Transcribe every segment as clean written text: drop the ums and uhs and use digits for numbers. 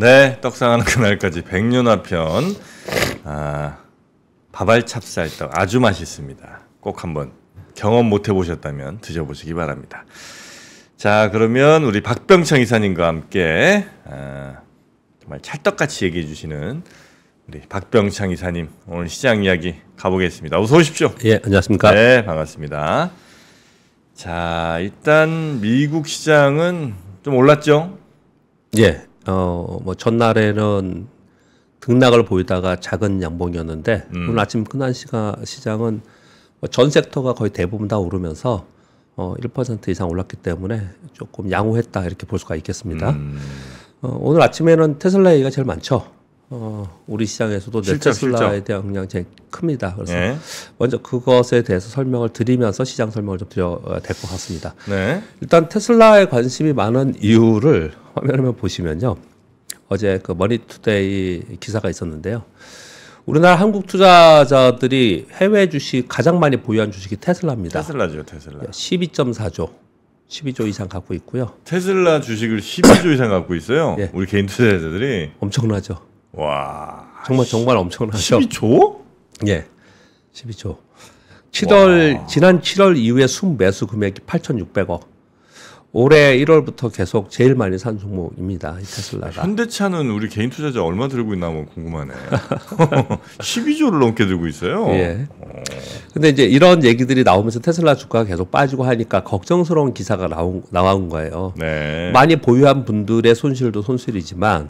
네, 떡상하는 그날까지 백년화편. 밥알찹쌀떡 아주 맛있습니다. 꼭 한번 경험 못 해보셨다면 드셔보시기 바랍니다. 자, 그러면 우리 박병창 이사님과 함께 정말 찰떡같이 얘기해 주시는 우리 박병창 이사님 오늘 시장 이야기 가보겠습니다. 어서 오십시오. 예, 안녕하십니까. 네, 반갑습니다. 자, 일단 미국 시장은 좀 올랐죠? 예, 뭐 전날에는 등락을 보이다가 작은 양봉이었는데 오늘 아침 끝난 시장은 전 섹터가 거의 대부분 다 오르면서 1% 이상 올랐기 때문에 조금 양호했다 이렇게 볼 수가 있겠습니다. 오늘 아침에는 테슬라 얘기가 제일 많죠. 우리 시장에서도 테슬라에 대한 영향이 제일 큽니다. 그래서 네. 먼저 그것에 대해서 설명을 드리면서 시장 설명을 좀 드려야 될 것 같습니다. 네. 일단 테슬라에 관심이 많은 이유를 화면에 보시면요. 어제 그 머니투데이 기사가 있었는데요. 우리나라 한국 투자자들이 해외 주식 가장 많이 보유한 주식이 테슬라입니다. 테슬라죠, 테슬라. 12.4조, 12조 이상 갖고 있고요. 테슬라 주식을 12조 이상 갖고 있어요. 예. 우리 개인 투자자들이 엄청나죠. 와, 정말 엄청나죠. 12조? 예, 12조. 지난 7월 이후에 순매수 금액이 8,600억. 올해 1월부터 계속 제일 많이 산 종목입니다. 이 테슬라가. 현대차는 우리 개인 투자자 얼마 들고 있나 뭐 궁금하네. 12조를 넘게 들고 있어요. 예. 근데 이제 이런 얘기들이 나오면서 테슬라 주가가 계속 빠지고 하니까 걱정스러운 기사가 나온 거예요. 네. 많이 보유한 분들의 손실도 손실이지만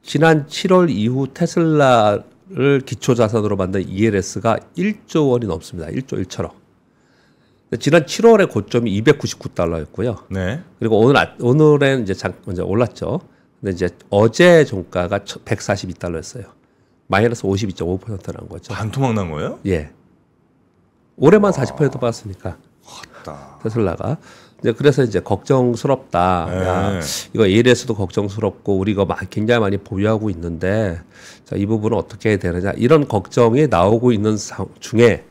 지난 7월 이후 테슬라를 기초자산으로 만든 ELS가 1조 원이 넘습니다. 1조 1천억. 지난 7월에 고점이 299달러였고요. 네. 그리고 오늘은 이제 먼저 올랐죠. 근데 이제 어제 종가가 142달러였어요. 마이너스 52.5%난 거죠. 반토막 난 거예요? 예. 올해만 40% 빠졌으니까. 맞다. 테슬라가. 이제 그래서 이제 걱정스럽다. 네. 야, 이거 ELS도 걱정스럽고 우리가 굉장히 많이 보유하고 있는데 자, 이 부분은 어떻게 해야 되느냐 이런 걱정이 나오고 있는 중에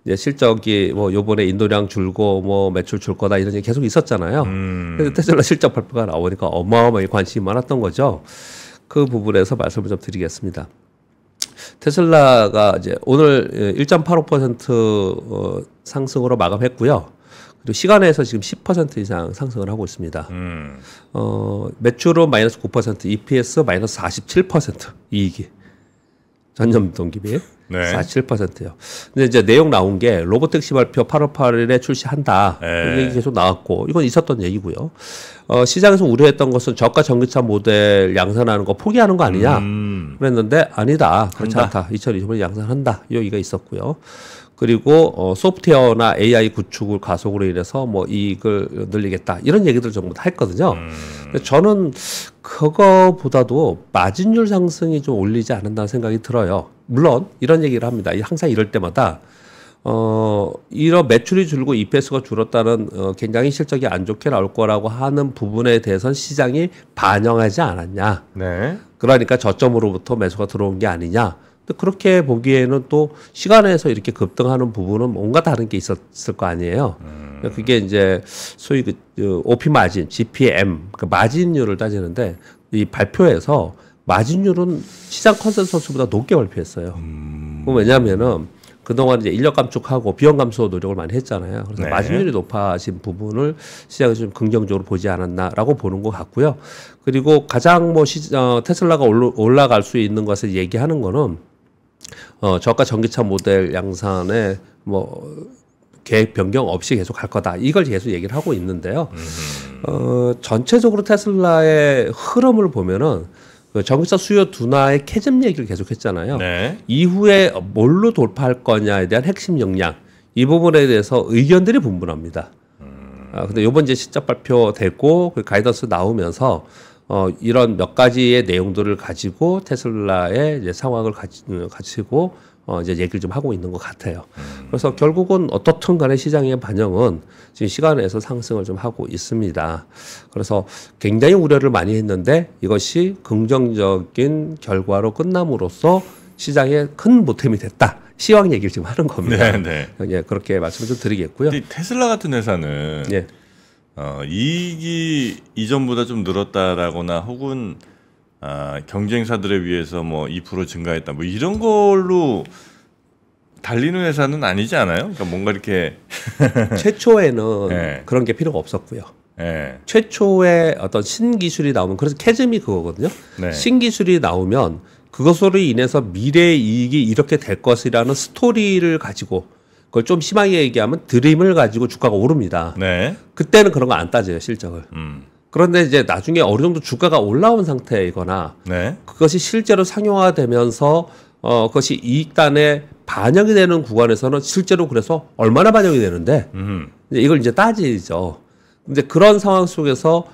이제 실적이 뭐 요번에 인도량 줄고 뭐 매출 줄 거다 이런 얘기 계속 있었잖아요. 그래서 테슬라 실적 발표가 나오니까 어마어마하게 관심이 많았던 거죠. 그 부분에서 말씀을 좀 드리겠습니다. 테슬라가 이제 오늘 1.85% 상승으로 마감했고요. 그리고 시간에서 지금 10% 이상 상승을 하고 있습니다. 매출은 마이너스 9%, EPS 마이너스 47% 이익이. 전년 동기비 네. 47%요. 근데 이제 내용 나온 게 로보택시 발표 8월 8일에 출시한다. 이 얘기 계속 나왔고 이건 있었던 얘기고요. 시장에서 우려했던 것은 저가 전기차 모델 양산하는 거 포기하는 거 아니냐 그랬는데 아니다. 그렇지 않다. 2020년에 양산한다. 이 얘기가 있었고요. 그리고 소프트웨어나 AI 구축을 가속으로 인해서 뭐 이익을 늘리겠다 이런 얘기들 전부 다 했거든요. 근데 저는 그거보다도 마진율 상승이 좀 올리지 않는다는 생각이 들어요. 물론 이런 얘기를 합니다. 항상 이럴 때마다 이런 매출이 줄고 EPS가 줄었다는 굉장히 실적이 안 좋게 나올 거라고 하는 부분에 대해서는 시장이 반영하지 않았냐. 네. 그러니까 저점으로부터 매수가 들어온 게 아니냐. 그렇게 보기에는 또 시간에서 이렇게 급등하는 부분은 뭔가 다른 게 있었을 거 아니에요. 그게 이제 소위 그 OP 마진, GPM, 그 마진율을 따지는데 이 발표에서 마진율은 시장 컨센서스보다 높게 발표했어요. 왜냐하면은 그동안 이제 인력 감축하고 비용 감소 노력을 많이 했잖아요. 그래서 네. 마진율이 높아진 부분을 시장이 좀 긍정적으로 보지 않았나라고 보는 것 같고요. 그리고 가장 뭐 테슬라가 올라갈 수 있는 것을 얘기하는 거는 저가 전기차 모델 양산에 뭐 계획 변경 없이 계속 갈 거다. 이걸 계속 얘기를 하고 있는데요. 전체적으로 테슬라의 흐름을 보면은 그 전기차 수요 둔화의 캐즘 얘기를 계속했잖아요. 네. 이후에 뭘로 돌파할 거냐에 대한 핵심 역량 이 부분에 대해서 의견들이 분분합니다. 근데 이번 이제 실적 발표되고 그 가이던스 나오면서 이런 몇 가지의 내용들을 가지고 테슬라의 이제 상황을 가지고 이제 얘기를 좀 하고 있는 것 같아요. 그래서 결국은 어떻든 간에 시장의 반영은 지금 시간에서 상승을 좀 하고 있습니다. 그래서 굉장히 우려를 많이 했는데 이것이 긍정적인 결과로 끝남으로써 시장에 큰 보탬이 됐다. 시황 얘기를 지금 하는 겁니다. 네. 예, 그렇게 말씀을 좀 드리겠고요. 테슬라 같은 회사는 예. 이익이 이전보다 좀 늘었다라거나 혹은 경쟁사들에 비해서 뭐 2% 증가했다 뭐 이런 걸로 달리는 회사는 아니지 않아요? 그러니까 뭔가 이렇게 최초에는 네. 그런 게 필요가 없었고요. 네. 최초에 어떤 신기술이 나오면 그래서 캐즘이 그거거든요. 네. 신기술이 나오면 그것으로 인해서 미래의 이익이 이렇게 될 것이라는 스토리를 가지고 그걸 좀 심하게 얘기하면 드림을 가지고 주가가 오릅니다. 네. 그때는 그런 거 안 따져요, 실적을. 그런데 이제 나중에 어느 정도 주가가 올라온 상태이거나 네. 그것이 실제로 상용화되면서 그것이 이익단에 반영이 되는 구간에서는 실제로 그래서 얼마나 반영이 되는데 이걸 이제 따지죠. 근데 그런 상황 속에서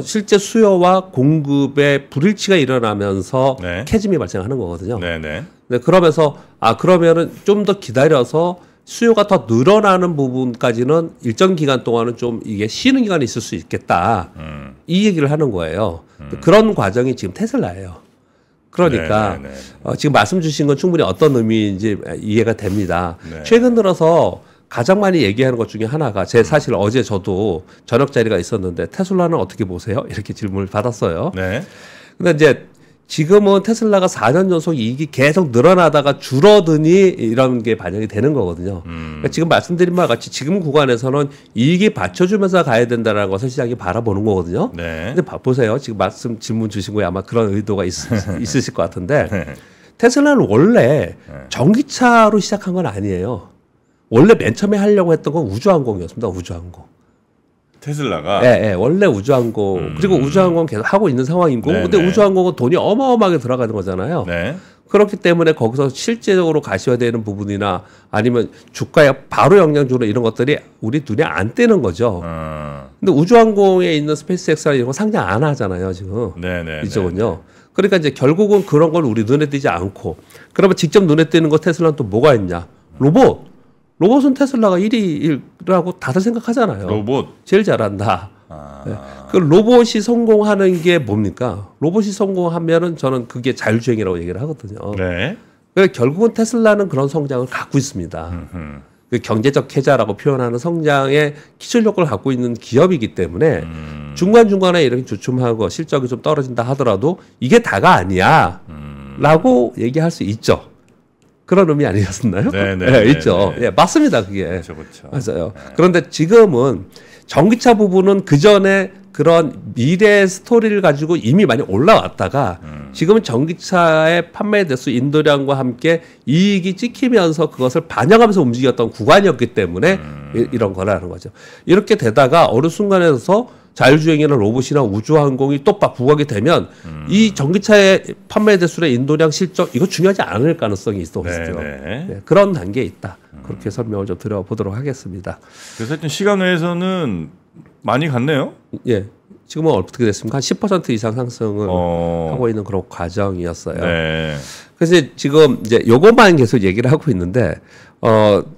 실제 수요와 공급의 불일치가 일어나면서 네. 캐즘이 발생하는 거거든요. 네. 네. 네, 그러면서 그러면은 좀 더 기다려서 수요가 더 늘어나는 부분까지는 일정 기간 동안은 좀 이게 쉬는 기간이 있을 수 있겠다. 이 얘기를 하는 거예요. 그런 과정이 지금 테슬라예요. 그러니까 네. 지금 말씀 주신 건 충분히 어떤 의미인지 이해가 됩니다. 네. 최근 들어서 가장 많이 얘기하는 것 중에 하나가 사실 어제 저도 저녁 자리가 있었는데 테슬라는 어떻게 보세요? 이렇게 질문을 받았어요. 네. 근데 이제 지금은 테슬라가 4년 연속 이익이 계속 늘어나다가 줄어드니 이런 게 반영이 되는 거거든요. 그러니까 지금 말씀드린 바와 같이 지금 구간에서는 이익이 받쳐주면서 가야 된다는 것을 시장이 바라보는 거거든요. 네. 근데 보세요. 지금 질문 주신 거에 아마 그런 의도가 있으실 것 같은데 네. 테슬라는 원래 전기차로 시작한 건 아니에요. 원래 맨 처음에 하려고 했던 건 우주항공이었습니다. 우주항공. 테슬라가 예, 원래 우주항공 그리고 우주항공 계속 하고 있는 상황이고 네, 근데 네. 우주항공은 돈이 어마어마하게 들어가는 거잖아요. 네. 그렇기 때문에 거기서 실제적으로 가셔야 되는 부분이나 아니면 주가에 바로 영향 주는 이런 것들이 우리 눈에 안 띄는 거죠. 근데 우주항공에 있는 스페이스X나 이런 거 상장 안 하잖아요, 지금. 네. 이쪽은요. 그러니까 이제 결국은 그런 걸 우리 눈에 띄지 않고 그러면 직접 눈에 띄는 거 테슬라는 또 뭐가 있냐? 로봇은 테슬라가 1위라고 다들 생각하잖아요. 로봇. 제일 잘한다. 네. 그 로봇이 성공하는 게 뭡니까? 로봇이 성공하면은 저는 그게 자율주행이라고 얘기를 하거든요. 네. 그러니까 결국은 테슬라는 그런 성장을 갖고 있습니다. 그 경제적 해자라고 표현하는 성장의 기술력을 갖고 있는 기업이기 때문에 중간중간에 이렇게 주춤하고 실적이 좀 떨어진다 하더라도 이게 다가 아니야 라고 얘기할 수 있죠. 그런 의미 아니었나요? 네, 있죠. 네. 예, 맞습니다. 그게. 그렇죠. 맞아요. 그런데 지금은 전기차 부분은 그 전에 그런 미래 스토리를 가지고 이미 많이 올라왔다가 지금은 전기차의 판매 대수 인도량과 함께 이익이 찍히면서 그것을 반영하면서 움직였던 구간이었기 때문에 이런 거라는 거죠. 이렇게 되다가 어느 순간에서 자율주행이나 로봇이나 우주항공이 또 부각이 되면 이 전기차의 판매 대수의 인도량 실적 이거 중요하지 않을 가능성이 있어요. 네, 그런 단계에 있다. 그렇게 설명을 좀 드려보도록 하겠습니다. 그래서 하여튼 시간 외에서는 많이 갔네요. 예. 지금은 어떻게 됐습니까? 한 10% 이상 상승을 하고 있는 그런 과정이었어요. 네. 그래서 지금 이제 요것만 계속 얘기를 하고 있는데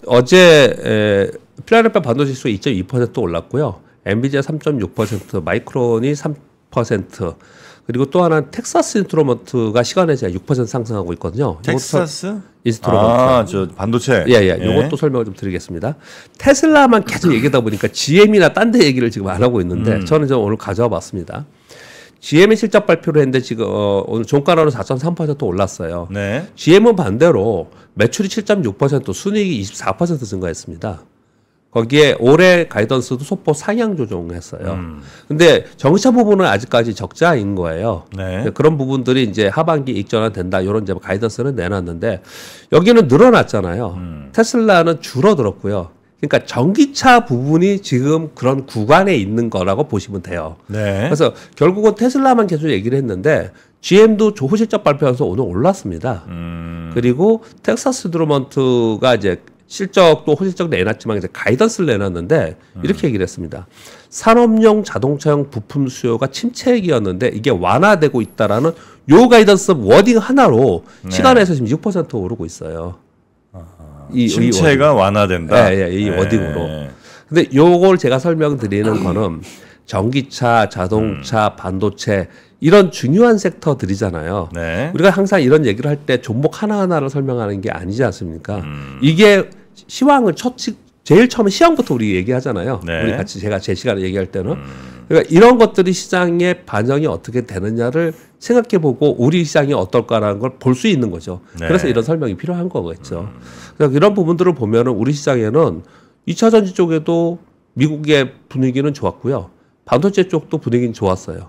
어제 필라델피아 반도체 지수 2.2% 올랐고요. 엔비디아 3.6%, 마이크론이 3%, 그리고 또 하나 텍사스 인스트루먼트가 시간에 6% 상승하고 있거든요. 텍사스 인스트루먼트. 저 반도체. 예. 이것도 설명을 좀 드리겠습니다. 테슬라만 계속 얘기하다 보니까 GM이나 딴 데 얘기를 지금 안 하고 있는데 저는 좀 오늘 가져와 봤습니다. GM이 실적 발표를 했는데 지금 오늘 종가로는 4.3% 올랐어요. 네. GM은 반대로 매출이 7.6%, 순이익이 24% 증가했습니다. 거기에 올해 가이던스도 소폭 상향 조정했어요. 근데 전기차 부분은 아직까지 적자인 거예요. 네. 그런 부분들이 이제 하반기 이익 전환된다 이런 이제 가이던스는 내놨는데 여기는 늘어났잖아요. 테슬라는 줄어들었고요. 그러니까 전기차 부분이 지금 그런 구간에 있는 거라고 보시면 돼요. 네. 그래서 결국은 테슬라만 계속 얘기를 했는데 GM도 조후 실적 발표하면서 오늘 올랐습니다. 그리고 텍사스 인스트루먼트가 이제 실적도 호실적 내놨지만 이제 가이던스를 내놨는데 이렇게 얘기를 했습니다. 산업용 자동차용 부품 수요가 침체기였는데 이게 완화되고 있다라는 요 가이던스 워딩 하나로 시간에서 지금 6% 오르고 있어요. 이 침체가 완화된다. 예, 이 워딩으로. 근데 요걸 제가 설명드리는 거는 전기차, 자동차, 반도체 이런 중요한 섹터들이잖아요. 네. 우리가 항상 이런 얘기를 할 때 종목 하나하나를 설명하는 게 아니지 않습니까? 이게 시황을 제일 처음에 시황부터 우리 얘기하잖아요. 네. 우리 같이 제가 제 시간에 얘기할 때는. 그러니까 이런 것들이 시장에 반영이 어떻게 되느냐를 생각해보고 우리 시장이 어떨까라는 걸 볼 수 있는 거죠. 네. 그래서 이런 설명이 필요한 거겠죠. 그래서 이런 부분들을 보면은 우리 시장에는 2차 전지 쪽에도 미국의 분위기는 좋았고요. 반도체 쪽도 분위기는 좋았어요.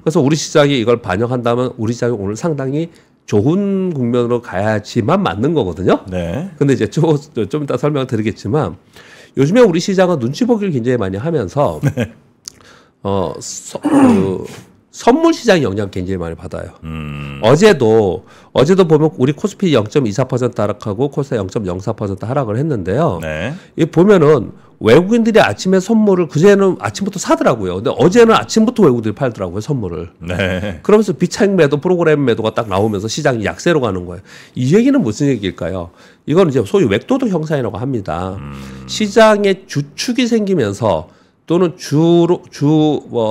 그래서 우리 시장이 이걸 반영한다면 우리 시장이 오늘 상당히 좋은 국면으로 가야지만 맞는 거거든요. 네. 근데 이제 좀 이따 설명을 드리겠지만 요즘에 우리 시장은 눈치 보기를 굉장히 많이 하면서 선물 시장 영향 굉장히 많이 받아요. 어제도 보면 우리 코스피 0.24% 하락하고 코스닥 0.04% 하락을 했는데요. 네. 이 보면은 외국인들이 아침에 선물을 그제는 아침부터 사더라고요. 근데 어제는 아침부터 외국인들이 팔더라고요, 선물을. 네. 그러면서 비차익 매도, 프로그램 매도가 딱 나오면서 시장이 약세로 가는 거예요. 이 얘기는 무슨 얘기일까요? 이건 이제 소위 웹도덕 형상이라고 합니다. 시장에 주축이 생기면서 또는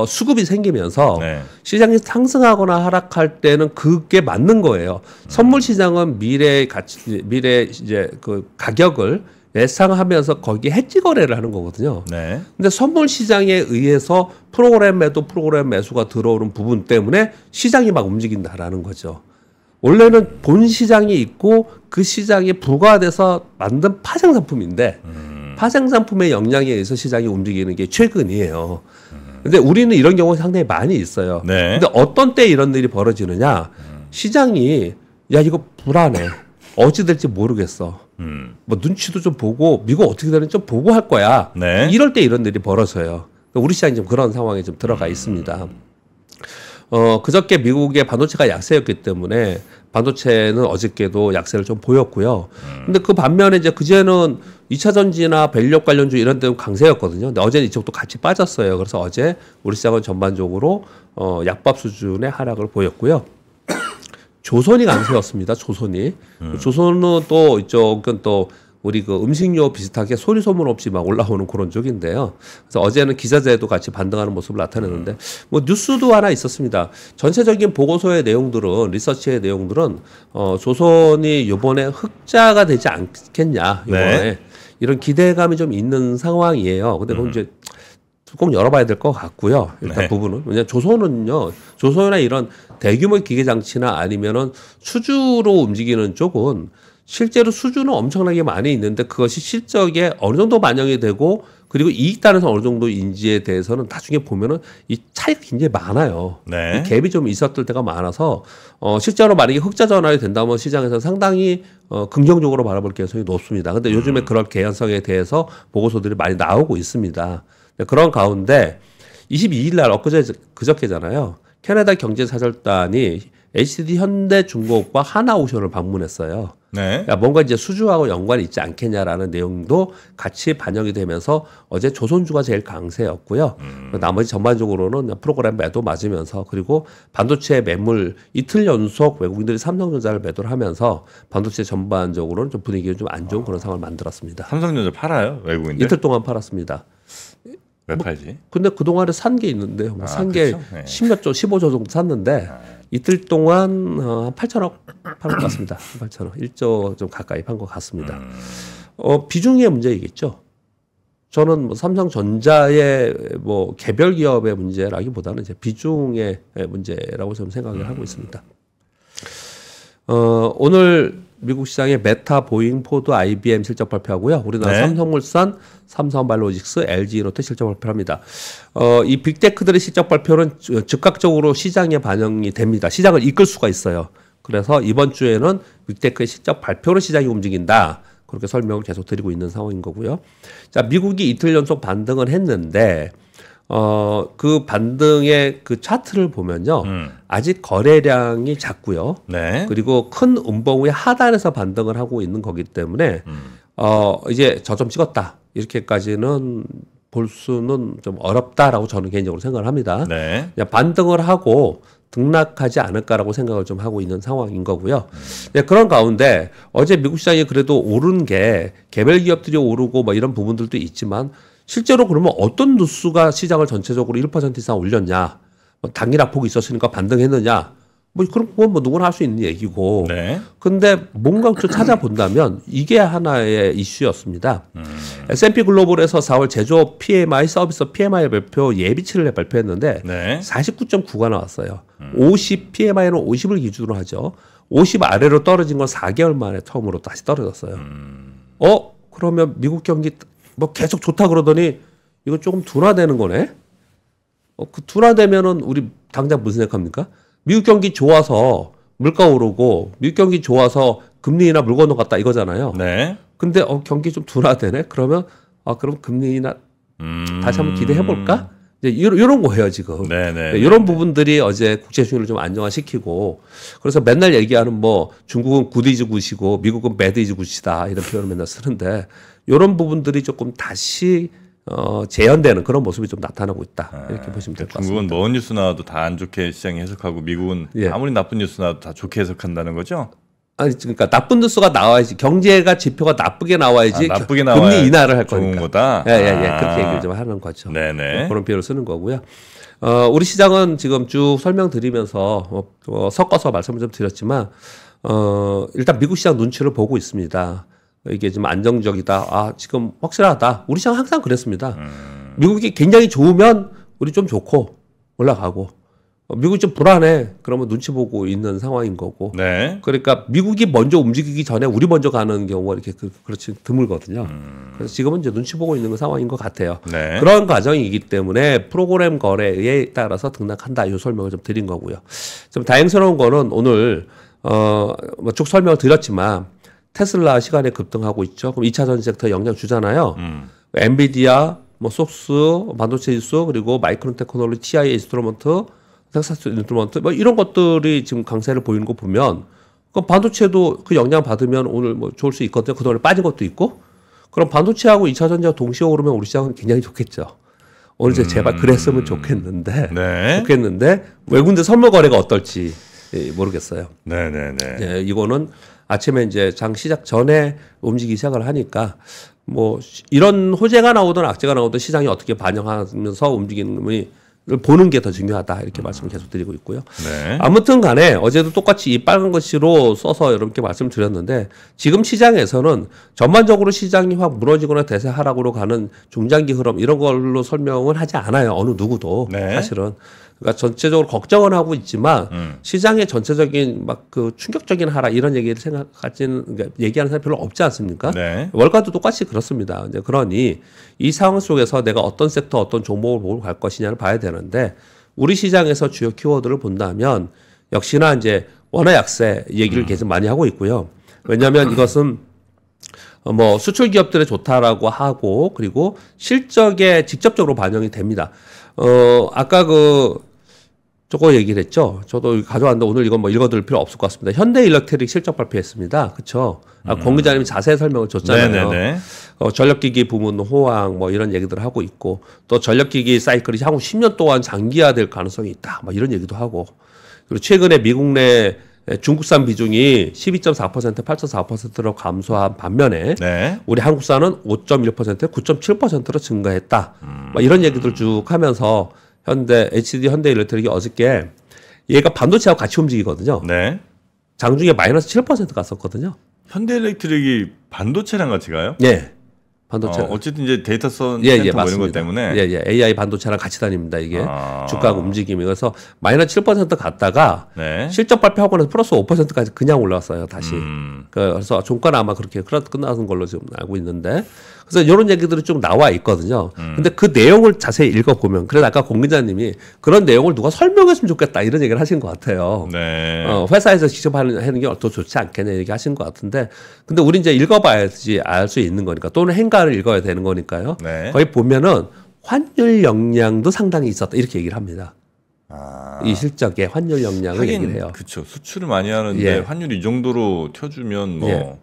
수급이 생기면서 네. 시장이 상승하거나 하락할 때는 그게 맞는 거예요. 선물 시장은 미래 이제 그 가격을 예상하면서 거기에 해지 거래를 하는 거거든요. 네. 근데 선물 시장에 의해서 프로그램 매도, 프로그램 매수가 들어오는 부분 때문에 시장이 막 움직인다라는 거죠. 원래는 본 시장이 있고 그 시장에 부과돼서 만든 파생 상품인데 파생 상품의 영향에 의해서 시장이 움직이는 게 최근이에요. 근데 우리는 이런 경우가 상당히 많이 있어요. 네. 근데 어떤 때 이런 일이 벌어지느냐? 시장이 야 이거 불안해. 어찌 될지 모르겠어. 뭐 눈치도 좀 보고 미국 어떻게 되는지 좀 보고 할 거야. 네. 이럴 때 이런 일이 벌어져요. 우리 시장이 좀 그런 상황에 좀 들어가 있습니다. 그저께 미국의 반도체가 약세였기 때문에 반도체는 어저께도 약세를 좀 보였고요. 근데 그 반면에 이제 그제는 2차 전지나 밸류업 관련주 이런 데는 강세였거든요. 근데 어제는 이쪽도 같이 빠졌어요. 그래서 어제 우리 시장은 전반적으로 약밥 수준의 하락을 보였고요. 조선이 강세였습니다. 조선이. 조선은 또 이쪽은 또 우리 그 음식료 비슷하게 소리 소문 없이 막 올라오는 그런 쪽인데요. 그래서 어제는 기자재도 같이 반등하는 모습을 나타냈는데 뭐 뉴스도 하나 있었습니다. 전체적인 보고서의 내용들은 리서치의 내용들은 조선이 이번에 흑자가 되지 않겠냐 이번에 네. 이런 기대감이 좀 있는 상황이에요. 근데 그럼 이제 꼭 열어봐야 될 것 같고요. 일단 네. 부분은. 왜냐하면 조선이나 이런 대규모 기계 장치나 아니면은 수주로 움직이는 쪽은 실제로 수주는 엄청나게 많이 있는데 그것이 실적에 어느 정도 반영이 되고 그리고 이익 단에서 어느 정도 인지에 대해서는 나중에 보면은 이 차이가 굉장히 많아요. 네. 이 갭이 좀 있었을 때가 많아서 실제로 만약에 흑자 전환이 된다면 시장에서 상당히 긍정적으로 바라볼 가능성이 높습니다. 근데 요즘에 그런 개연성에 대해서 보고서들이 많이 나오고 있습니다. 그런 가운데 22일 날 그저께잖아요. 캐나다 경제사절단이 HDD 현대중공업과 하나오션을 방문했어요. 네. 야, 뭔가 이제 수주하고 연관이 있지 않겠냐라는 내용도 같이 반영이 되면서 어제 조선주가 제일 강세였고요. 나머지 전반적으로는 프로그램 매도 맞으면서 그리고 반도체 매물 이틀 연속 외국인들이 삼성전자를 매도를 하면서 반도체 전반적으로는 좀 분위기가 좀 안 좋은 그런 상황을 만들었습니다. 삼성전자 팔아요? 외국인들? 이틀 동안 팔았습니다. 왜 팔지? 근데 그동안에 산 게 있는데요. 산 게 그렇죠? 네. 10몇 조, 15조 정도 샀는데 이틀 동안 8천억 판 것 같습니다. 8천억. 1조 좀 가까이 판 것 같습니다. 비중의 문제이겠죠. 저는 뭐 삼성전자의 뭐 개별 기업의 문제라기보다는 이제 비중의 문제라고 저는 생각을 하고 있습니다. 오늘 미국 시장에 메타, 보잉, 포드, IBM 실적 발표하고요. 우리나라 네. 삼성물산, 삼성바이오로직스, LG이노트 실적 발표합니다. 이 빅테크들의 실적 발표는 즉각적으로 시장에 반영이 됩니다. 시장을 이끌 수가 있어요. 그래서 이번 주에는 빅테크의 실적 발표로 시장이 움직인다. 그렇게 설명을 계속 드리고 있는 상황인 거고요. 자, 미국이 이틀 연속 반등을 했는데 그 반등의 그 차트를 보면요. 아직 거래량이 작고요. 네. 그리고 큰 음봉의 하단에서 반등을 하고 있는 거기 때문에 이제 저점 찍었다. 이렇게까지는 볼 수는 좀 어렵다라고 저는 개인적으로 생각을 합니다. 네. 그냥 반등을 하고 등락하지 않을까라고 생각을 좀 하고 있는 상황인 거고요. 네, 그런 가운데 어제 미국 시장이 그래도 오른 게 개별 기업들이 오르고 뭐 이런 부분들도 있지만 실제로 그러면 어떤 뉴스가 시장을 전체적으로 1% 이상 올렸냐? 뭐 당일 악폭이 있었으니까 반등했느냐? 뭐 그런 건 뭐 누구나 할 수 있는 얘기고. 네. 근데 뭔가 좀 찾아본다면 이게 하나의 이슈였습니다. S&P 글로벌에서 4월 제조업 PMI, 서비스 PMI 발표 예비치를 발표했는데 네. 49.9가 나왔어요. 50 PMI는 50을 기준으로 하죠. 50 아래로 떨어진 건 4개월 만에 처음으로 다시 떨어졌어요. 그러면 미국 경기 뭐 계속 좋다 그러더니 이거 조금 둔화되는 거네. 그 둔화되면은 우리 당장 무슨 생각합니까? 미국 경기 좋아서 물가 오르고 미국 경기 좋아서 금리 인하 물 건너갔다 이거잖아요. 네. 근데 경기 좀 둔화되네. 그러면 그럼 금리 인하 다시 한번 기대해 볼까? 이제 이런 거예요 지금. 네네. 이런 부분들이 어제 국제 수요를 좀 안정화시키고 그래서 맨날 얘기하는 뭐 중국은 굿이즈 굿이고 미국은 배드이즈 굿이다 이런 표현을 맨날 쓰는데 이런 부분들이 조금 다시 재현되는 그런 모습이 좀 나타나고 있다 이렇게 보시면 될 것 같습니다. 중국은 먼 뉴스 나와도 다 안 좋게 시장이 해석하고 미국은 예. 아무리 나쁜 뉴스 나와도 다 좋게 해석한다는 거죠? 아니 그러니까 나쁜 뉴스가 나와야지 경제가 지표가 나쁘게 나와야지 나쁘게 나와야 금리 인하를 할 좋은 거니까. 거다. 예. 그렇게 얘기를 좀 하는 거죠. 네네. 그런 표현을 쓰는 거고요. 우리 시장은 지금 쭉 설명드리면서 섞어서 말씀을 좀 드렸지만 일단 미국 시장 눈치를 보고 있습니다. 이게 좀 안정적이다. 지금 확실하다. 우리 시장 항상 그랬습니다. 미국이 굉장히 좋으면 우리 좀 좋고 올라가고 미국이 좀 불안해. 그러면 눈치 보고 있는 상황인 거고. 네. 그러니까 미국이 먼저 움직이기 전에 우리 먼저 가는 경우가 이렇게 그렇지 드물거든요. 그래서 지금은 이제 눈치 보고 있는 상황인 것 같아요. 네. 그런 과정이기 때문에 프로그램 거래에 따라서 등락한다. 이 설명을 좀 드린 거고요. 좀 다행스러운 거는 오늘 뭐 쭉 설명을 드렸지만 테슬라 시간에 급등하고 있죠. 그럼 2차 전지 섹터 영향 주잖아요. 엔비디아, 뭐 속스, 반도체 지수 그리고 마이크론 테크놀로지, TI 인스트루먼트, 텍사스 인스트루먼트 뭐 이런 것들이 지금 강세를 보이는 거 보면 그 반도체도 그 영향 받으면 오늘 뭐 좋을 수 있거든요. 그동안에 빠진 것도 있고. 그럼 반도체하고 2차 전지가 동시에 오르면 우리 시장은 굉장히 좋겠죠. 오늘 이제 제발 그랬으면 좋겠는데. 네. 좋겠는데 외국인들 선물 거래가 어떨지 모르겠어요. 네네네. 예, 이거는 아침에 이제 장 시작 전에 움직이기 시작을 하니까 뭐 이런 호재가 나오든 악재가 나오든 시장이 어떻게 반영하면서 움직임을 보는 게 더 중요하다 이렇게 말씀을 계속 드리고 있고요. 네. 아무튼 간에 어제도 똑같이 이 빨간 글씨로 써서 여러분께 말씀드렸는데 지금 시장에서는 전반적으로 시장이 확 무너지거나 대세 하락으로 가는 중장기 흐름 이런 걸로 설명을 하지 않아요. 어느 누구도 네. 사실은. 그러니까 전체적으로 걱정은 하고 있지만 시장의 전체적인 막 그 충격적인 하락 이런 얘기를 생각하지는 그러니까 얘기하는 사람이 별로 없지 않습니까? 네. 월가도 똑같이 그렇습니다. 이제 그러니 이 상황 속에서 내가 어떤 섹터 어떤 종목을 보고 갈 것이냐를 봐야 되는데 우리 시장에서 주요 키워드를 본다면 역시나 이제 원화 약세 얘기를 계속 많이 하고 있고요. 왜냐하면 이것은 뭐 수출 기업들에 좋다라고 하고 그리고 실적에 직접적으로 반영이 됩니다. 아까 저거 얘기를 했죠. 저도 가져왔는데 오늘 이건 뭐 읽어드릴 필요 없을 것 같습니다. 현대일렉트릭 실적 발표했습니다. 그렇죠? 공 기자님이 자세히 설명을 줬잖아요. 네네네. 전력기기 부문 호황 뭐 이런 얘기들을 하고 있고 또 전력기기 사이클이 향후 10년 동안 장기화될 가능성이 있다. 뭐 이런 얘기도 하고 그리고 최근에 미국 내 중국산 비중이 12.4% 8.4%로 감소한 반면에 네. 우리 한국산은 5.1% 9.7%로 증가했다. 뭐 이런 얘기들 쭉 하면서 현대일렉트릭이 어저께 얘가 반도체하고 같이 움직이거든요. 네. 장중에 마이너스 7% 갔었거든요. 현대일렉트릭이 반도체랑 같이 가요? 예. 반도체. 어쨌든 이제 데이터 센터 뭐 이런 것 때문에. AI 반도체랑 같이 다닙니다. 이게 주가 움직임이. 그래서 마이너스 7% 갔다가 네. 실적 발표하고 나서 플러스 5%까지 그냥 올라왔어요. 다시. 그래서 종가는 아마 그렇게 끝나는 걸로 지금 알고 있는데. 그래서 이런 얘기들이 좀 나와 있거든요. 근데 그 내용을 자세히 읽어보면 그래서 아까 공 기자님이 그런 내용을 누가 설명했으면 좋겠다 이런 얘기를 하신 것 같아요. 네. 회사에서 직접 하는 게 더 좋지 않겠냐 얘기 하신 것 같은데 근데 우리 이제 읽어봐야지 알 수 있는 거니까 또는 행간을 읽어야 되는 거니까요. 네. 거기 보면은 환율 영향도 상당히 있었다 이렇게 얘기를 합니다. 이 실적에 환율 영향을 얘기를 해요. 그렇죠. 수출을 많이 하는데 예. 환율이 이 정도로 켜주면 뭐 예.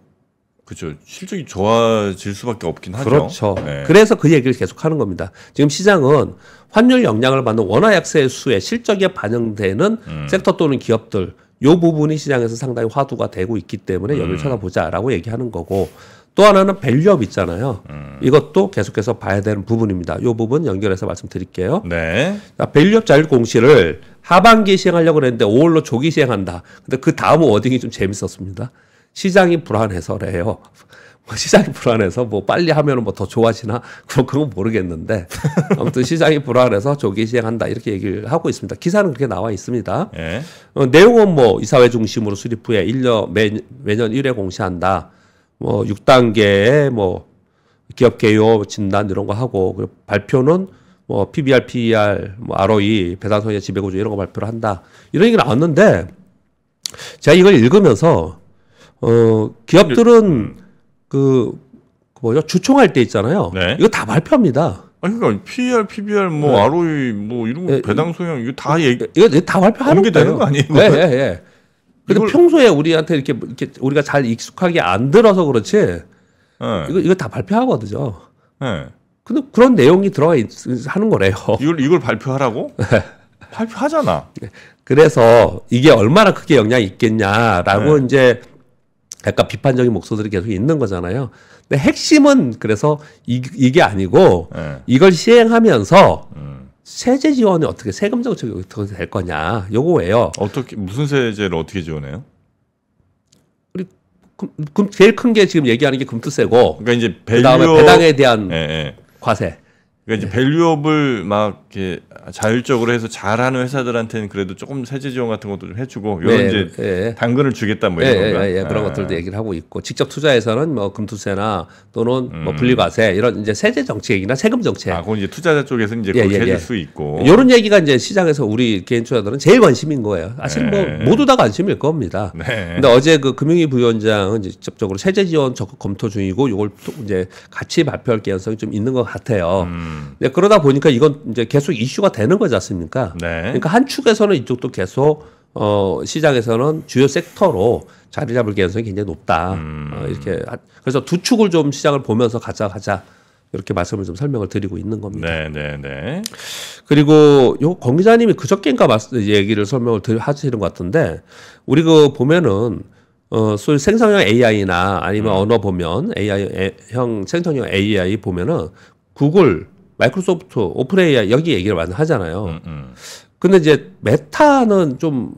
그렇죠. 실적이 좋아질 수밖에 없긴 하죠. 그렇죠. 네. 그래서 그 얘기를 계속 하는 겁니다. 지금 시장은 환율 영향을 받는 원화 약세 수에 실적에 반영되는 섹터 또는 기업들 요 부분이 시장에서 상당히 화두가 되고 있기 때문에 여기를 쳐다보자라고 얘기하는 거고 또 하나는 밸류업 있잖아요. 이것도 계속해서 봐야 되는 부분입니다. 이 부분 연결해서 말씀드릴게요. 네. 자, 밸류업 자율 공시를 하반기에 시행하려고 그랬는데 5월로 조기 시행한다. 근데 그 다음 워딩이 좀 재밌었습니다. 시장이 불안해서래요. 시장이 불안해서 뭐 빨리 하면은 뭐 더 좋아지나 그건 모르겠는데 아무튼 시장이 불안해서 조기 시행한다 이렇게 얘기를 하고 있습니다. 기사는 그렇게 나와 있습니다. 네. 내용은 뭐 이사회 중심으로 수립 후에 매년 1회 공시한다. 뭐 6단계의 뭐 기업 개요 진단 이런 거 하고 그리고 발표는 뭐 PBR, PER, 뭐 ROE, 배당성의 지배구조 이런 거 발표를 한다. 이런 얘기 나왔는데 제가 이걸 읽으면서 기업들은 뭐죠? 주총할 때 있잖아요. 네. 이거 다 발표합니다. 아니 그러니까 PER, PBR, 뭐 네. ROE, 뭐 이런 거 배당 소형 이거 다 얘기. 이거 다 발표하는 공개 되는 거 아니에요? 예, 예, 예. 근데 평소에 우리한테 이렇게 우리가 잘 익숙하게 안 들어서 그렇지. 네. 이거 다 발표하거든요. 네. 근데 그런 내용이 하는 거래요. 이걸 발표하라고? 발표하잖아. 그래서 이게 얼마나 크게 영향이 있겠냐라고 이제 약간 비판적인 목소리들이 계속 있는 거잖아요. 근데 핵심은 그래서 이게 아니고 이걸 시행하면서 세제 지원이 어떻게 세금 정책이 어떻게 될 거냐 요거예요. 어떻게 무슨 세제를 어떻게 지원해요? 우리 제일 큰 게 지금 얘기하는 게 금투세고 그러니까 이제 그다음에 배당에 대한 예. 과세. 그러니까 이제 밸류업을 막 이렇게 자율적으로 해서 잘하는 회사들한테는 그래도 조금 세제 지원 같은 것도 좀 해주고 이런 이제 당근을 주겠다 뭐 이런 건가? 그런 것들도 얘기를 하고 있고 직접 투자에서는 뭐 금투세나 또는 뭐 분리과세 이런 이제 세제 정책이나 세금 정책. 그건 이제 투자자 쪽에서 이제 그렇게 해줄 수 있고. 이런 얘기가 이제 시장에서 우리 개인 투자자들은 제일 관심인 거예요. 사실 뭐 모두 다 관심일 겁니다. 네. 근데 어제 그 금융위 부위원장은 이제 직접적으로 세제 지원 적극 검토 중이고 이걸 또 이제 같이 발표할 개연성이 좀 있는 것 같아요. 그러다 보니까 이건 이제 계속 이슈가 되는 거지 않습니까? 네. 그러니까 한 축에서는 이쪽도 계속 시장에서는 주요 섹터로 자리 잡을 개연성이 굉장히 높다. 이렇게 그래서 두 축을 좀 시장을 보면서 가자 이렇게 말씀을 좀 설명을 드리고 있는 겁니다. 네. 그리고 요 권 기자님이 그저께인가 얘기를 설명을 하시는 것 같은데 우리 그 보면은 소위 생성형 AI나 아니면 언어 보면 AI형 생성형 AI 보면은 구글, 마이크로소프트, 오픈 AI 여기 얘기를 많이 하잖아요. 근데 이제 메타는 좀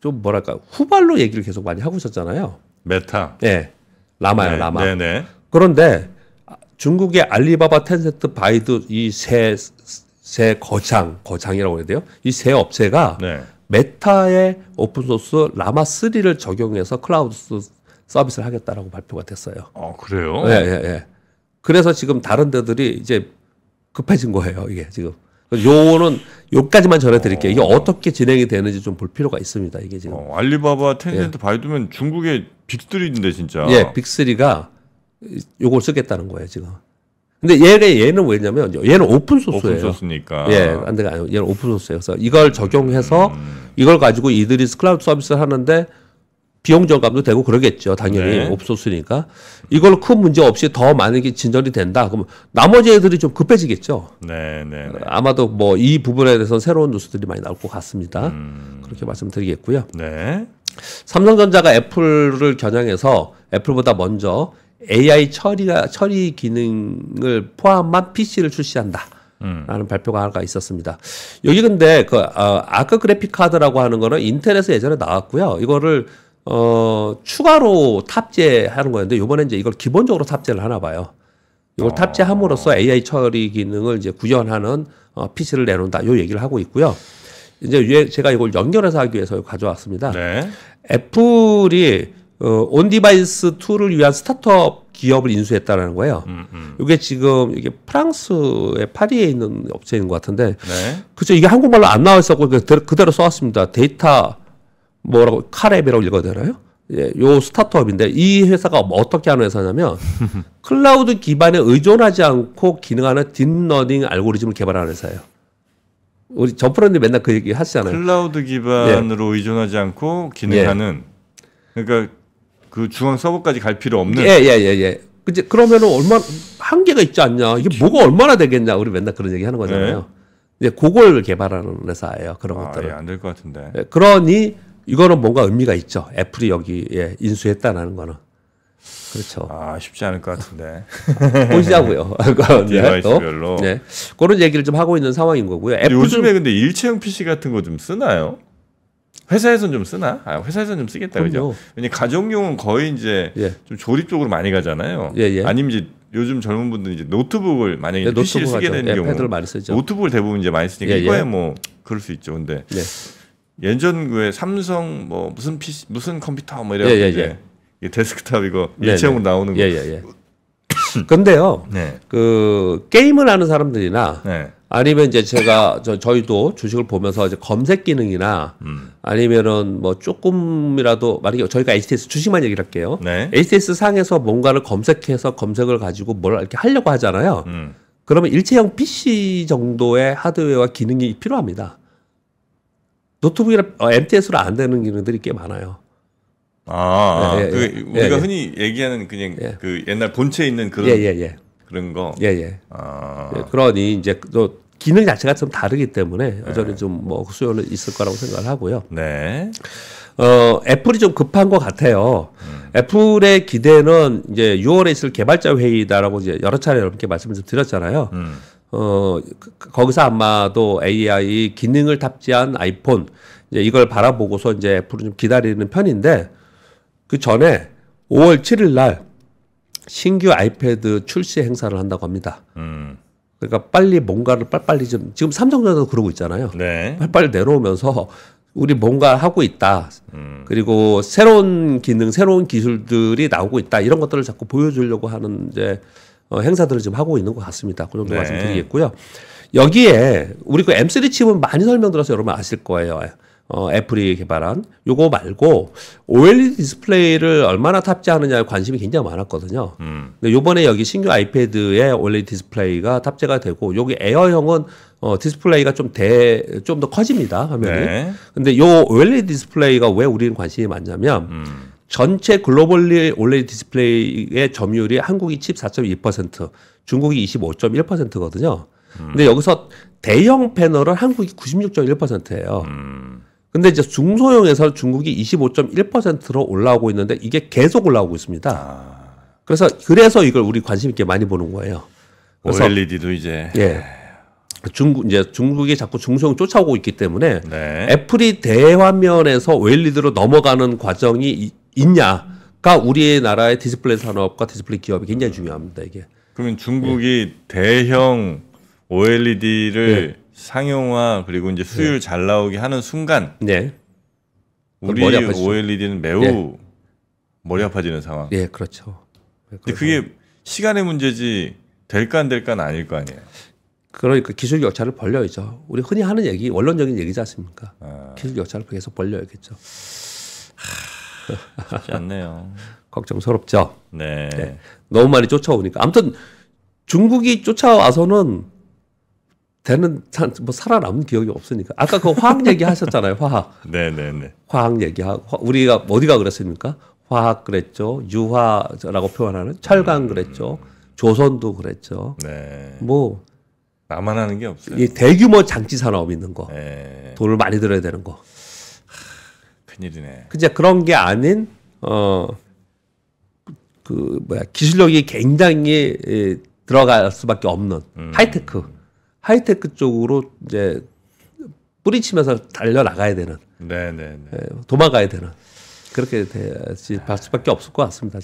뭐랄까 후발로 얘기를 계속 많이 하고 있었잖아요. 메타. 네, 라마요, 라마. 네네. 그런데 중국의 알리바바, 텐센트, 바이두 이 세 거장이라고 해야 돼요. 이 세 업체가 메타의 오픈소스 라마 3를 적용해서 클라우드 서비스를 하겠다라고 발표가 됐어요. 그래요? 예. 그래서 지금 다른 데들이 이제 급해진 거예요. 이게 지금. 요까지만 전해드릴게요. 이게 어떻게 진행이 되는지 좀 볼 필요가 있습니다. 이게 지금. 알리바바, 텐센트, 바이두면 중국의 빅3인데 진짜. 예, 빅3가 요걸 쓰겠다는 거예요, 지금. 근데 얘는 왜냐면 얘는 오픈소스예요. 오픈소스니까. 예, 안 돼가 아니고 얘는 오픈소스예요. 그래서 이걸 적용해서 이걸 가지고 이들이 클라우드 서비스를 하는데 비용 절감도 되고 그러겠죠. 당연히 오픈소스니까. 이걸로 큰 문제 없이 더 만약에 진전이 된다. 그러면 나머지 애들이 좀 급해지겠죠. 네. 아마도 뭐 이 부분에 대해서는 새로운 뉴스들이 많이 나올 것 같습니다. 그렇게 말씀드리겠고요. 네. 삼성전자가 애플을 겨냥해서 애플보다 먼저 AI 처리 기능을 포함한 PC를 출시한다. 라는 발표가 하나 있었습니다. 여기 근데 아크 그래픽 카드라고 하는 거는 인텔에서 예전에 나왔고요. 이거를 추가로 탑재하는 거였는데 이번에 이제 이걸 기본적으로 탑재를 하나 봐요. 이걸 탑재함으로써 AI 처리 기능을 이제 구현하는 PC를 내놓는다. 요 얘기를 하고 있고요. 이제 제가 이걸 연결해서 하기 위해서 가져왔습니다. 네. 애플이 온디바이스 툴을 위한 스타트업 기업을 인수했다는 거예요. 이게 지금 이게 프랑스의 파리에 있는 업체인 것 같은데, 그죠? 이게 한국말로 안 나와 있었고 그대로 써왔습니다. 데이터 뭐라고 카랩이라고 읽어야 되나요? 예, 요 스타트업인데 이 회사가 어떻게 하는 회사냐면 클라우드 기반에 의존하지 않고 기능하는 딥러닝 알고리즘을 개발하는 회사예요. 우리 전프로님 맨날 그 얘기 하시잖아요. 클라우드 기반으로 의존하지 않고 기능하는 그러니까 그 중앙 서버까지 갈 필요 없는. 예. 이제 그러면은 얼마 한계가 있지 않냐? 이게 뭐가 얼마나 되겠냐? 우리 맨날 그런 얘기 하는 거잖아요. 이제 그걸 개발하는 회사예요. 그런 것들은. 안 될 것 같은데. 그러니 이거는 뭔가 의미가 있죠. 애플이 여기에 인수했다는 거는. 그렇죠. 아, 쉽지 않을 것 같은데. 보시자고요. 디바이스별로. 네. 그런 얘기를 좀 하고 있는 상황인 거고요. 근데 요즘에 근데 일체형 PC 같은 거 좀 쓰나요? 회사에선 좀 쓰나? 아, 회사에선 좀 쓰겠다, 그죠? 왜냐 가정용은 거의 이제 좀 조립 쪽으로 많이 가잖아요. 아니면 이제 요즘 젊은 분들은 이제 노트북을 만약에 PC를 쓰게 되는 경우, 패드를 많이 쓰죠. 노트북을 대부분 이제 많이 쓰니까 이거에 뭐 그럴 수 있죠. 근데 예전 그 삼성 뭐 무슨 PC 무슨 컴퓨터 뭐 이래가지고 이제 데스크탑 이거 일체형으로 나오는 거. 근데요, 그 게임을 하는 사람들이나 아니면 이제 저희도 주식을 보면서 이제 검색 기능이나 아니면은 뭐 조금이라도 만약에 저희가 HTS 주식만 얘기를 할게요. HTS 상에서 뭔가를 검색해서 검색을 가지고 뭘 이렇게 하려고 하잖아요. 그러면 일체형 PC 정도의 하드웨어와 기능이 필요합니다. 노트북이나 MTS로 안 되는 기능들이 꽤 많아요. 우리가 흔히 얘기하는 그냥 그 옛날 본체에 있는 그런 그런 거. 그러니 이제 또 기능 자체가 좀 다르기 때문에 여전히 좀 뭐 수요는 있을 거라고 생각을 하고요. 애플이 좀 급한 것 같아요. 애플의 기대는 이제 6월에 있을 개발자 회의다라고 이제 여러 차례 여러분께 말씀을 좀 드렸잖아요. 거기서 아마도 AI 기능을 탑재한 아이폰 이제 이걸 바라보고서 이제 애플은 좀 기다리는 편인데 그 전에 5월 7일 날 신규 아이패드 출시 행사를 한다고 합니다. 그러니까 빨리 뭔가를 빨리 좀 지금 삼성전자도 그러고 있잖아요. 빨리 내놓으면서 우리 뭔가 하고 있다. 그리고 새로운 기능, 새로운 기술들이 나오고 있다. 이런 것들을 자꾸 보여주려고 하는 이제 행사들을 지금 하고 있는 것 같습니다. 그 정도 말씀드리겠고요. 여기에 우리 그 M3 칩은 많이 설명드려서 여러분 아실 거예요. 애플이 개발한 요거 말고 OLED 디스플레이를 얼마나 탑재하느냐에 관심이 굉장히 많았거든요. 근데 요번에 여기 신규 아이패드에 OLED 디스플레이가 탑재가 되고 여기 에어형은 디스플레이가 좀 더 커집니다. 화면이. 근데 요 OLED 디스플레이가 왜 우리는 관심이 많냐면 전체 글로벌리 OLED 디스플레이의 점유율이 한국이 14.2%, 중국이 25.1%거든요. 근데 여기서 대형 패널은 한국이 96.1%예요. 근데 이제 중소형에서 중국이 25.1%로 올라오고 있는데 이게 계속 올라오고 있습니다. 그래서 이걸 우리 관심 있게 많이 보는 거예요. OLED도 이제 중국이 자꾸 중소형 쫓아오고 있기 때문에 애플이 대화면에서 OLED로 넘어가는 과정이 있냐가 우리나라의 디스플레이 산업과 디스플레이 기업이 굉장히 중요합니다. 이게. 그러면 중국이 대형 OLED를 상용화 그리고 이제 수율 잘 나오게 하는 순간 우리 OLED는 매우 머리 아파지는 상황. 그렇죠. 근데 그게 시간의 문제지 될까 안 될까는 아닐 거 아니에요. 그러니까 기술 격차를 벌려야죠. 우리 흔히 하는 얘기, 원론적인 얘기지 않습니까? 기술 격차를 계속 벌려야겠죠. 쉽지 않네요. 걱정스럽죠. 너무 많이 쫓아오니까. 아무튼 중국이 쫓아와서는 뭐 살아남은 기억이 없으니까. 아까 그 화학 얘기 하셨잖아요. 화학. 화학 얘기하고 우리가 어디가 그랬습니까? 화학 그랬죠. 유화라고 표현하는 철강 그랬죠. 조선도 그랬죠. 뭐 나만 하는 게 없어요. 이 대규모 장치 산업 있는 거. 돈을 많이 들어야 되는 거. 큰일이네. 이제 그런 게 아닌 기술력이 굉장히 들어갈 수밖에 없는 하이테크 쪽으로 이제 뿌리치면서 달려 나가야 되는, 도망가야 되는 그렇게 될 수밖에 없을 것 같습니다.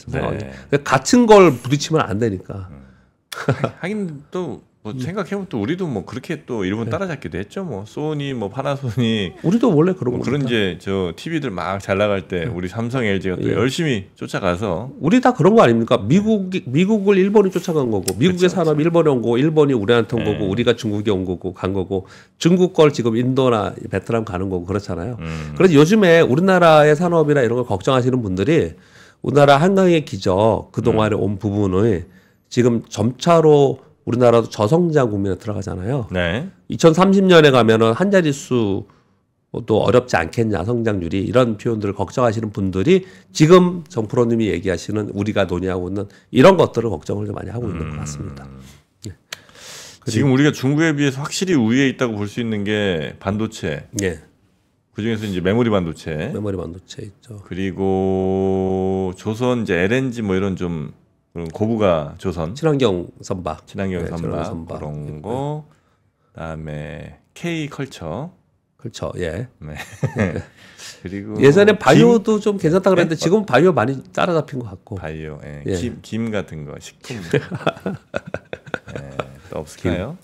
같은 걸 부딪히면 안 되니까. 하긴 또 뭐 생각해보면 또 우리도 뭐 그렇게 또 일본 따라잡기도 했죠. 뭐 소니, 뭐 파나소닉. 우리도 원래 그런 뭐 그런 이제 저 TV들 막 잘 나갈 때 우리 삼성, LG가 또 열심히 쫓아가서. 우리 다 그런 거 아닙니까? 미국을 일본이 쫓아간 거고, 미국의 산업 일본에 온 거고, 일본이 우리한테 온 거고, 우리가 중국에 온 거고, 간 거고, 중국 걸 지금 인도나 베트남 가는 거고 그렇잖아요. 그래서 요즘에 우리나라의 산업이나 이런 걸 걱정하시는 분들이 우리나라 한강의 기적 그동안에 온 부분을 지금 점차로 우리나라도 저성장 국면에 들어가잖아요. 2030년에 가면은 한 자릿수도 어렵지 않겠냐, 성장률이. 이런 표현들을 걱정하시는 분들이 지금 정프로님이 얘기하시는 우리가 논의하고 있는 이런 것들을 걱정을 좀 많이 하고 있는 것 같습니다. 지금 우리가 중국에 비해서 확실히 우위에 있다고 볼 수 있는 게 반도체. 그중에서 이제 메모리 반도체. 메모리 반도체 있죠. 그리고 조선 이제 LNG 뭐 이런 좀 그런 고부가 조선. 친환경 선박. 친환경 네, 선박 선박. 그런 거. 그다음에 K 컬처. 그렇죠. 예. 네. 그리고 예전에 바이오도 좀 괜찮다 그랬는데 네? 지금 바이오 많이 따라잡힌 것 같고. 바이오, 예. 예. 김 같은 거, 식품. 예, 또 없을까요?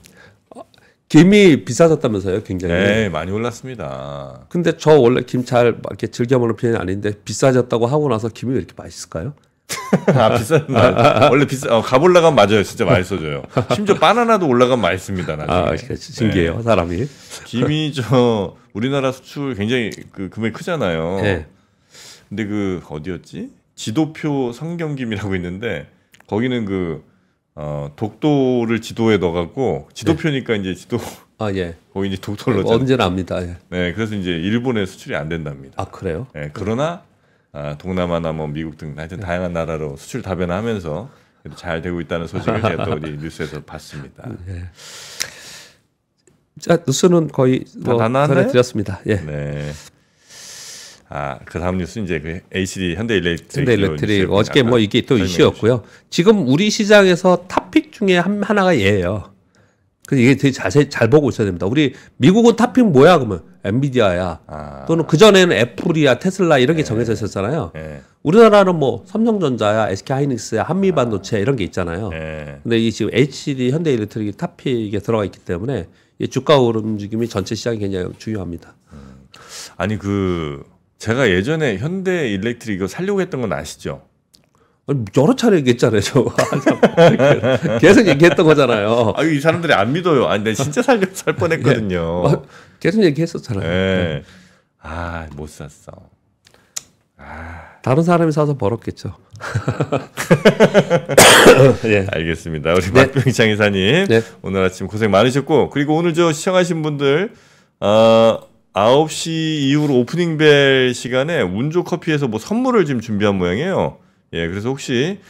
김이 비싸졌다면서요, 굉장히. 네, 많이 올랐습니다. 근데 저 원래 김 잘 이렇게 즐겨 먹는 편이 아닌데 비싸졌다고 하고 나서 김이 왜 이렇게 맛있을까요? 아, 비싼 원래 값 올라가면 맞아요. 진짜 맛있어져요. 심지어 바나나도 올라가면 맛있습니다. 나중에. 신기해요, 네. 사람이. 김이 우리나라 수출 굉장히 그 금액이 크잖아요. 네. 근데 그 어디였지? 지도표 성경김이라고 있는데 거기는 독도를 지도에 넣어갖고 지도표니까 이제 지도 아 예. 거기 이제 독도를 넣었잖아요. 언제나 압니다. 예. 네, 그래서 이제 일본에 수출이 안 된답니다. 아 그래요? 네, 그러나 동남아나 뭐 미국 등 하여튼 다양한 나라로 수출 다변화하면서 잘 되고 있다는 소식을 제가 또 어디 뉴스에서 봤습니다. 예. 자 뉴스는 거의 다 나왔나요? 전해드렸습니다. 예. 네. 그 다음 뉴스 이제 그 HD 현대일렉트릭 어저께 뭐 이게 또 이슈였고요. 지금 우리 시장에서 탑픽 중에 하나가 얘예요. 그 이게 되게 잘 보고 있어야 됩니다. 우리 미국은 탑픽 뭐야 그러면 엔비디아야. 또는 그 전에는 애플이야, 테슬라 이런 게 정해져 있었잖아요. 네. 우리나라는 뭐 삼성전자야, SK하이닉스야, 한미반도체 이런 게 있잖아요. 네. 근데 이 지금 HD 현대일렉트릭이 탑픽에 들어가 있기 때문에 이 주가 움직임이 전체 시장이 굉장히 중요합니다. 아니 제가 예전에 현대일렉트릭 이거 살려고 했던 건 아시죠? 아니, 여러 차례 얘기했잖아요, 저. 계속 얘기했던 거잖아요. 이 사람들이 안 믿어요. 아니, 내가 진짜 살 뻔했거든요. 네. 계속 얘기했었잖아요. 네. 못 샀어. 다른 사람이 사서 벌었겠죠. 예. 알겠습니다. 우리 박병창 이사님 네. 오늘 아침 고생 많으셨고 그리고 오늘 시청하신 분들 9시 이후로 오프닝벨 시간에 운조커피에서 뭐 선물을 지금 준비한 모양이에요. 예, 그래서 혹시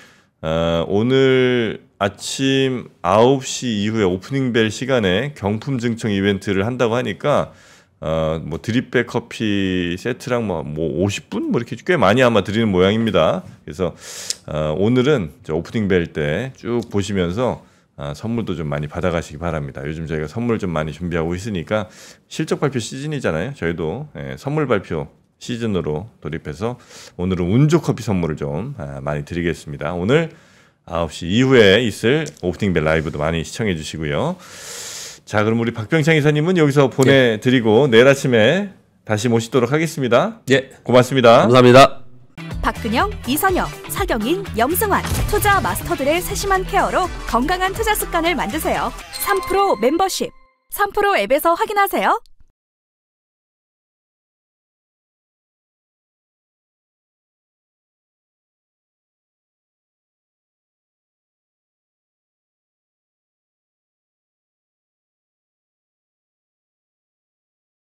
오늘 아침 9시 이후에 오프닝벨 시간에 경품 증정 이벤트를 한다고 하니까 뭐 드립백 커피 세트랑 뭐 50분 뭐 이렇게 꽤 많이 아마 드리는 모양입니다. 그래서 오늘은 오프닝벨 때 쭉 보시면서 선물도 좀 많이 받아가시기 바랍니다. 요즘 저희가 선물 좀 많이 준비하고 있으니까 실적 발표 시즌이잖아요. 저희도 선물 발표 시즌으로 돌입해서 오늘은 운조커피 선물을 좀 많이 드리겠습니다. 오늘 9시 이후에 있을 오프닝벨 라이브도 많이 시청해 주시고요. 자, 그럼 우리 박병창 이사님은 여기서 보내드리고 내일 아침에 다시 모시도록 하겠습니다. 예, 고맙습니다. 감사합니다. 박근영, 이선영, 서경인, 염승환 투자 마스터들의 세심한 케어로 건강한 투자 습관을 만드세요. 3프로 멤버십 3프로 앱에서 확인하세요.